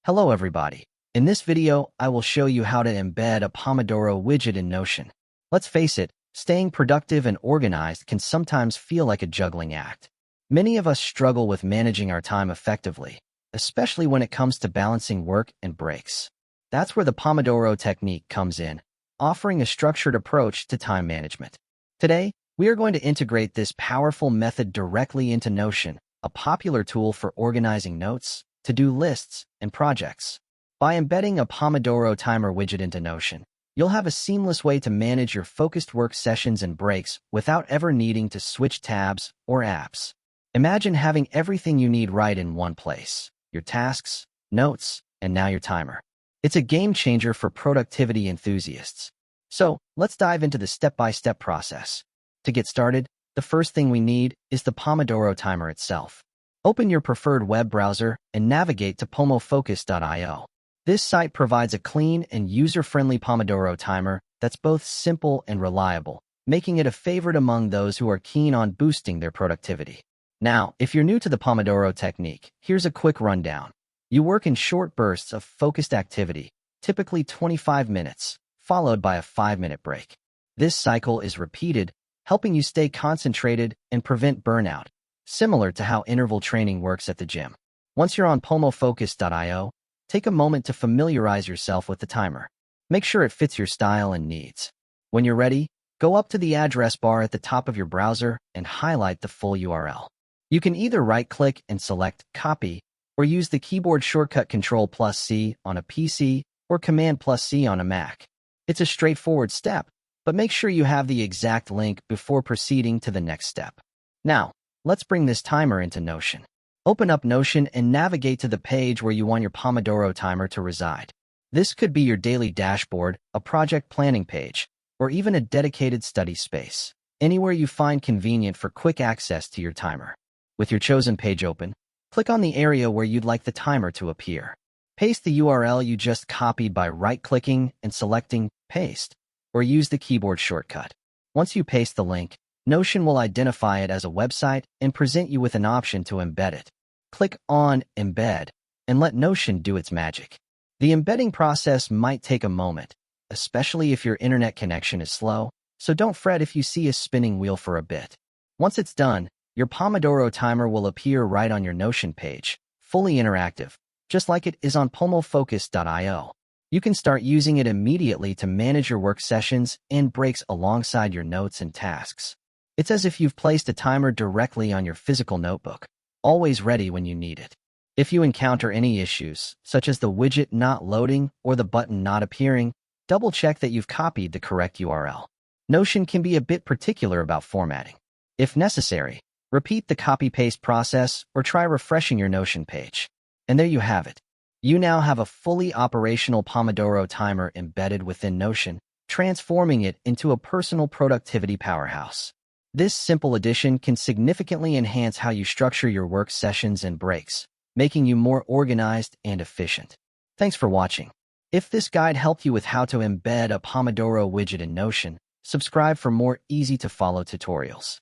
Hello everybody. In this video, I will show you how to embed a Pomodoro widget in Notion. Let's face it, staying productive and organized can sometimes feel like a juggling act. Many of us struggle with managing our time effectively, especially when it comes to balancing work and breaks. That's where the Pomodoro technique comes in, offering a structured approach to time management. Today, we are going to integrate this powerful method directly into Notion, a popular tool for organizing notes, to-do lists, and projects. By embedding a Pomodoro timer widget into Notion, you'll have a seamless way to manage your focused work sessions and breaks without ever needing to switch tabs or apps. Imagine having everything you need right in one place: your tasks, notes, and now your timer. It's a game changer for productivity enthusiasts. So, let's dive into the step-by-step process. To get started, the first thing we need is the Pomodoro timer itself. Open your preferred web browser and navigate to pomofocus.io. This site provides a clean and user-friendly Pomodoro timer that's both simple and reliable, making it a favorite among those who are keen on boosting their productivity. Now, if you're new to the Pomodoro technique, here's a quick rundown. You work in short bursts of focused activity, typically 25 minutes, followed by a 5-minute break. This cycle is repeated, helping you stay concentrated and prevent burnout, similar to how interval training works at the gym. Once you're on pomofocus.io, take a moment to familiarize yourself with the timer. Make sure it fits your style and needs. When you're ready, go up to the address bar at the top of your browser and highlight the full URL. You can either right-click and select Copy, or use the keyboard shortcut Ctrl+C on a PC or Command+C on a Mac. It's a straightforward step, but make sure you have the exact link before proceeding to the next step. Now, let's bring this timer into Notion. Open up Notion and navigate to the page where you want your Pomodoro timer to reside. This could be your daily dashboard, a project planning page, or even a dedicated study space, anywhere you find convenient for quick access to your timer. With your chosen page open, click on the area where you'd like the timer to appear. Paste the URL you just copied by right-clicking and selecting Paste, or use the keyboard shortcut. Once you paste the link, Notion will identify it as a website and present you with an option to embed it. Click on Embed and let Notion do its magic. The embedding process might take a moment, especially if your internet connection is slow, so don't fret if you see a spinning wheel for a bit. Once it's done, your Pomodoro timer will appear right on your Notion page, fully interactive, just like it is on pomofocus.io. You can start using it immediately to manage your work sessions and breaks alongside your notes and tasks. It's as if you've placed a timer directly on your physical notebook, always ready when you need it. If you encounter any issues, such as the widget not loading or the button not appearing, double-check that you've copied the correct URL. Notion can be a bit particular about formatting. If necessary, repeat the copy-paste process or try refreshing your Notion page. And there you have it. You now have a fully operational Pomodoro timer embedded within Notion, transforming it into a personal productivity powerhouse. This simple addition can significantly enhance how you structure your work sessions and breaks, making you more organized and efficient. Thanks for watching. If this guide helped you with how to embed a Pomodoro widget in Notion, subscribe for more easy-to-follow tutorials.